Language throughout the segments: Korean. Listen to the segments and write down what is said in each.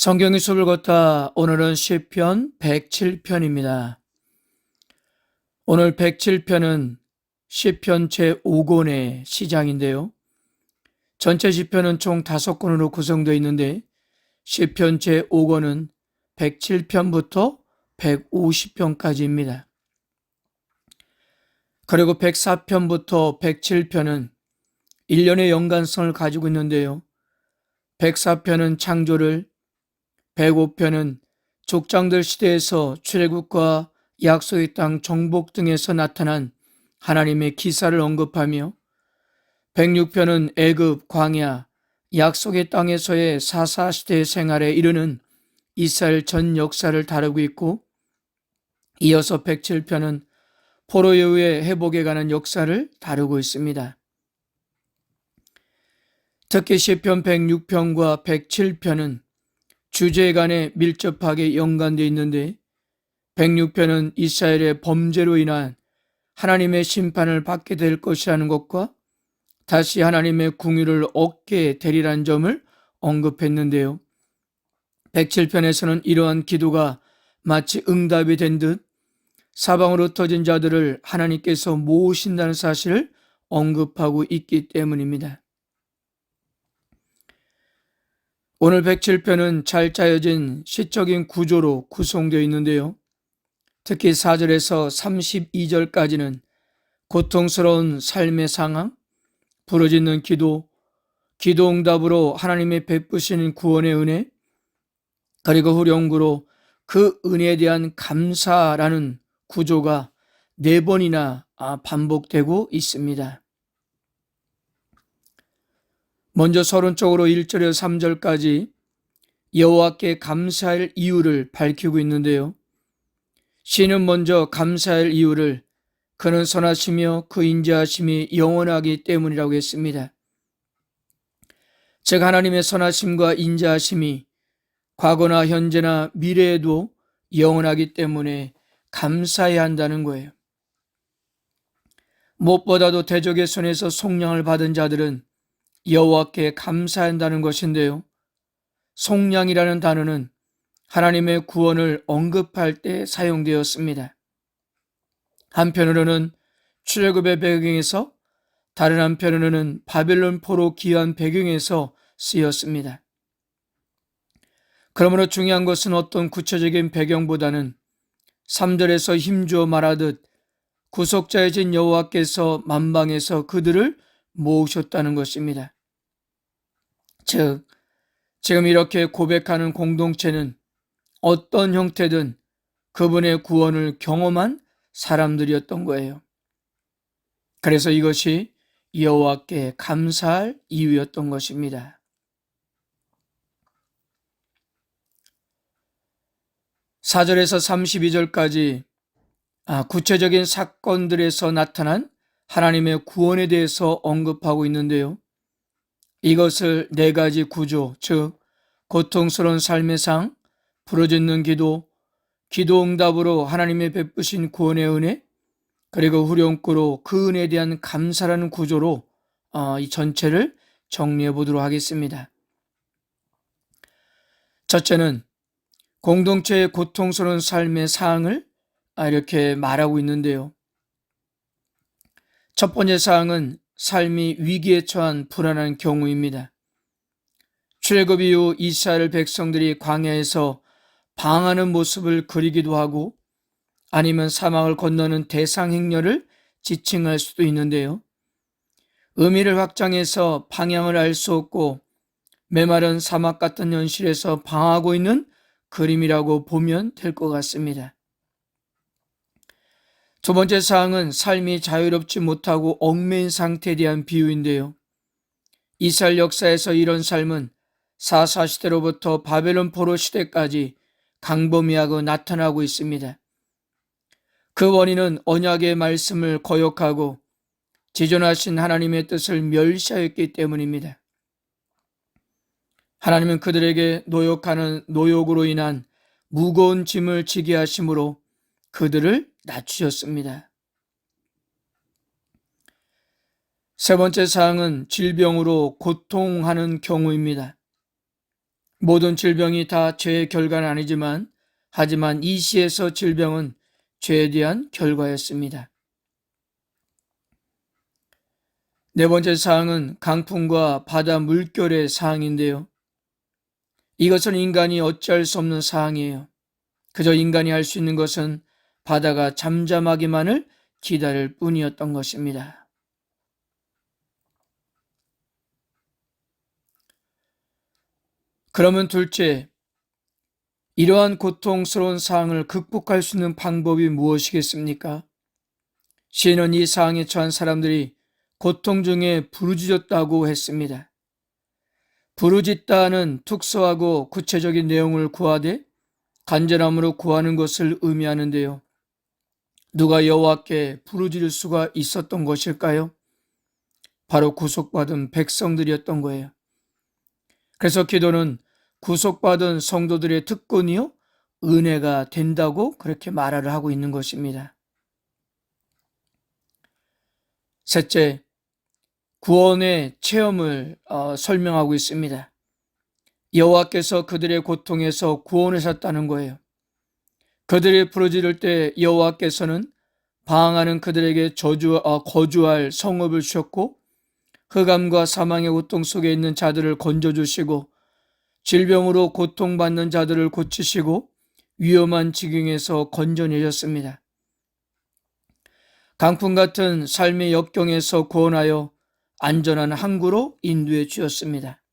성경 숲을 걷다 오늘은 시편 107편입니다. 오늘 107편은 시편 제5권의 시장인데요. 전체 시편은 총 5권으로 구성되어 있는데 시편 제5권은 107편부터 150편까지입니다. 그리고 104편부터 107편은 1년의 연관성을 가지고 있는데요. 104편은 창조를, 105편은 족장들 시대에서 출애굽과 약속의 땅 정복 등에서 나타난 하나님의 기사를 언급하며 106편은 애굽, 광야, 약속의 땅에서의 사사시대의 생활에 이르는 이스라엘 전 역사를 다루고 있고, 이어서 107편은 포로 이후의 회복에 관한 역사를 다루고 있습니다. 특히 시편 106편과 107편은 주제에 관해 밀접하게 연관되어 있는데 106편은 이스라엘의 범죄로 인한 하나님의 심판을 받게 될 것이라는 것과 다시 하나님의 궁유를 얻게 되리라는 점을 언급했는데요. 107편에서는 이러한 기도가 마치 응답이 된 듯 사방으로 흩어진 자들을 하나님께서 모으신다는 사실을 언급하고 있기 때문입니다. 오늘 107편은 잘 짜여진 시적인 구조로 구성되어 있는데요. 특히 4절에서 32절까지는 고통스러운 삶의 상황, 부르짖는 기도, 기도 응답으로 하나님의 베푸시는 구원의 은혜, 그리고 후렴구로 그 은혜에 대한 감사라는 구조가 4번이나 반복되고 있습니다. 먼저 서론적으로 1절에서 3절까지 여호와께 감사할 이유를 밝히고 있는데요. 시는 먼저 감사할 이유를 그는 선하시며 그 인자하심이 영원하기 때문이라고 했습니다. 즉 하나님의 선하심과 인자하심이 과거나 현재나 미래에도 영원하기 때문에 감사해야 한다는 거예요. 무엇보다도 대적의 손에서 속량을 받은 자들은 여호와께 감사한다는 것인데요. 속량이라는 단어는 하나님의 구원을 언급할 때 사용되었습니다. 한편으로는 출애굽의 배경에서, 다른 한편으로는 바벨론 포로 귀환 배경에서 쓰였습니다. 그러므로 중요한 것은 어떤 구체적인 배경보다는 3절에서 힘주어 말하듯 구속자이신 여호와께서 만방에서 그들을 모으셨다는 것입니다. 즉, 지금 이렇게 고백하는 공동체는 어떤 형태든 그분의 구원을 경험한 사람들이었던 거예요. 그래서 이것이 여호와께 감사할 이유였던 것입니다. 4절에서 32절까지 구체적인 사건들에서 나타난 하나님의 구원에 대해서 언급하고 있는데요. 이것을 4가지 구조, 즉 고통스러운 삶의 상, 부르짖는 기도, 기도 응답으로 하나님의 베푸신 구원의 은혜, 그리고 후렴구로 그 은혜에 대한 감사라는 구조로 이 전체를 정리해 보도록 하겠습니다. 첫째는 공동체의 고통스러운 삶의 사항을 이렇게 말하고 있는데요. 첫 번째 사항은 삶이 위기에 처한 불안한 경우입니다. 출애굽 이후 이스라엘 백성들이 광야에서 방황하는 모습을 그리기도 하고 아니면 사막을 건너는 대상 행렬을 지칭할 수도 있는데요. 의미를 확장해서 방향을 알 수 없고 메마른 사막 같은 현실에서 방황하고 있는 그림이라고 보면 될 것 같습니다. 두 번째 사항은 삶이 자유롭지 못하고 얽매인 상태에 대한 비유인데요. 이스라엘 역사에서 이런 삶은 사사시대로부터 바벨론 포로 시대까지 강범위하고 나타나고 있습니다. 그 원인은 언약의 말씀을 거역하고 지존하신 하나님의 뜻을 멸시하였기 때문입니다. 하나님은 그들에게 노역하는 노역으로 인한 무거운 짐을 지게 하심으로 그들을 낮추셨습니다. 세 번째 사항은 질병으로 고통하는 경우입니다. 모든 질병이 다 죄의 결과는 아니지만 하지만 이 시에서 질병은 죄에 대한 결과였습니다. 네 번째 사항은 강풍과 바다 물결의 사항인데요. 이것은 인간이 어찌할 수 없는 사항이에요. 그저 인간이 할 수 있는 것은 바다가 잠잠하기만을 기다릴 뿐이었던 것입니다. 그러면 둘째, 이러한 고통스러운 상황을 극복할 수 있는 방법이 무엇이겠습니까? 시인은 이 상황에 처한 사람들이 고통 중에 부르짖었다고 했습니다. 부르짖다는 특수하고 구체적인 내용을 구하되 간절함으로 구하는 것을 의미하는데요. 누가 여호와께 부르짖을 수가 있었던 것일까요? 바로 구속받은 백성들이었던 거예요. 그래서 기도는 구속받은 성도들의 특권이요 은혜가 된다고 그렇게 말을 하고 있는 것입니다. 셋째, 구원의 체험을 설명하고 있습니다. 여호와께서 그들의 고통에서 구원하셨다는 거예요. 그들이 부르짖을 때 여호와께서는 방황하는 그들에게 거주할 성읍을 주셨고 흑암과 사망의 고통 속에 있는 자들을 건져주시고 질병으로 고통받는 자들을 고치시고 위험한 지경에서 건져내셨습니다. 강풍 같은 삶의 역경에서 구원하여 안전한 항구로 인도해 주셨습니다.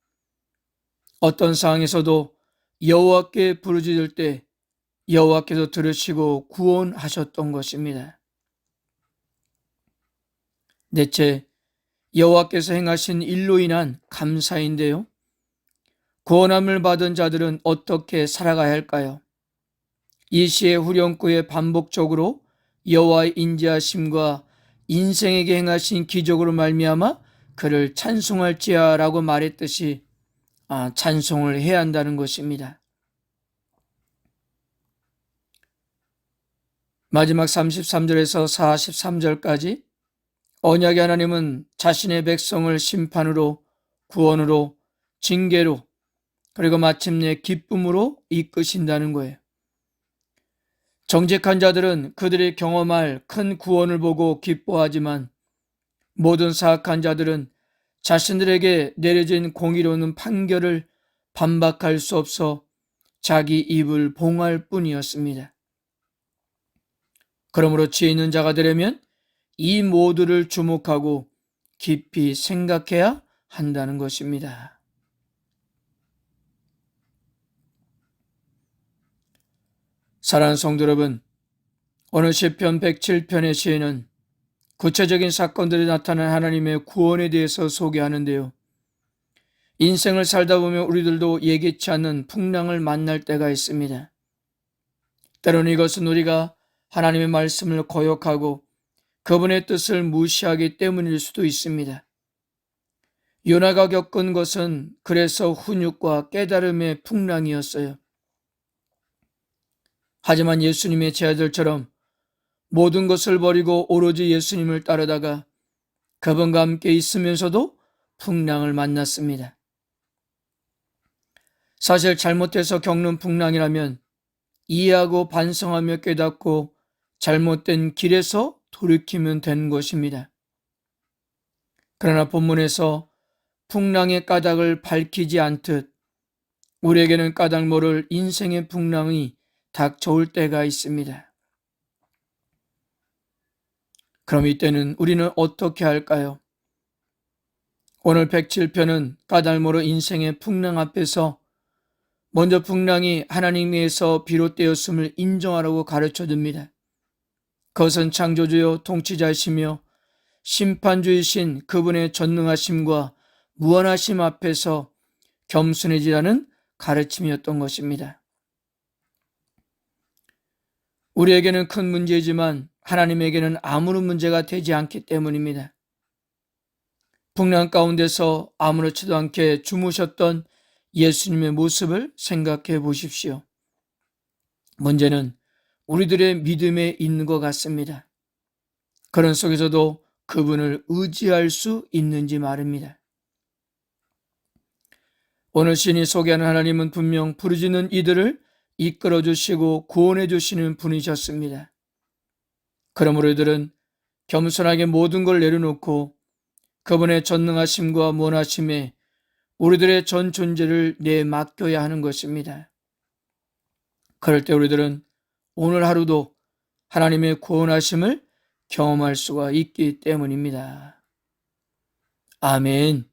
어떤 상황에서도 여호와께 부르짖을 때 여호와께서 들으시고 구원하셨던 것입니다. 넷째, 여호와께서 행하신 일로 인한 감사인데요. 구원함을 받은 자들은 어떻게 살아가야 할까요? 이 시의 후렴구에 반복적으로 여호와의 인자하심과 인생에게 행하신 기적으로 말미암아 그를 찬송할지어라고 말했듯이 찬송을 해야 한다는 것입니다. 마지막 33절에서 43절까지 언약의 하나님은 자신의 백성을 심판으로, 구원으로, 징계로, 그리고 마침내 기쁨으로 이끄신다는 거예요. 정직한 자들은 그들이 경험할 큰 구원을 보고 기뻐하지만 모든 사악한 자들은 자신들에게 내려진 공의로운 판결을 반박할 수 없어 자기 입을 봉할 뿐이었습니다. 그러므로 지혜 있는 자가 되려면 이 모두를 주목하고 깊이 생각해야 한다는 것입니다. 사랑하는 성도 여러분, 오늘 시편 107편의 시에는 구체적인 사건들이 나타난 하나님의 구원에 대해서 소개하는데요. 인생을 살다 보면 우리들도 예기치 않는 풍랑을 만날 때가 있습니다. 때로는 이것은 우리가 하나님의 말씀을 거역하고 그분의 뜻을 무시하기 때문일 수도 있습니다. 요나가 겪은 것은 그래서 훈육과 깨달음의 풍랑이었어요. 하지만 예수님의 제자들처럼 모든 것을 버리고 오로지 예수님을 따르다가 그분과 함께 있으면서도 풍랑을 만났습니다. 사실 잘못해서 겪는 풍랑이라면 이해하고 반성하며 깨닫고 잘못된 길에서 돌이키면 되는 것입니다. 그러나 본문에서 풍랑의 까닭을 밝히지 않듯 우리에게는 까닭 모를 인생의 풍랑이 닥쳐올 때가 있습니다. 그럼 이때는 우리는 어떻게 할까요? 오늘 107편은 까닭 모를 인생의 풍랑 앞에서 먼저 풍랑이 하나님에서 비롯되었음을 인정하라고 가르쳐줍니다. 그것은 창조주요 통치자이시며 심판주이신 그분의 전능하심과 무한하심 앞에서 겸손해지라는 가르침이었던 것입니다. 우리에게는 큰 문제이지만 하나님에게는 아무런 문제가 되지 않기 때문입니다. 풍랑 가운데서 아무렇지도 않게 주무셨던 예수님의 모습을 생각해 보십시오. 문제는 우리들의 믿음에 있는 것 같습니다. 그런 속에서도 그분을 의지할 수 있는지 말입니다. 오늘 신이 소개하는 하나님은 분명 부르짖는 이들을 이끌어 주시고 구원해 주시는 분이셨습니다. 그러므로 이들은 겸손하게 모든 걸 내려놓고 그분의 전능하심과 무한하심에 우리들의 전 존재를 내맡겨야 하는 것입니다. 그럴 때 우리들은 오늘 하루도 하나님의 구원하심을 경험할 수가 있기 때문입니다. 아멘.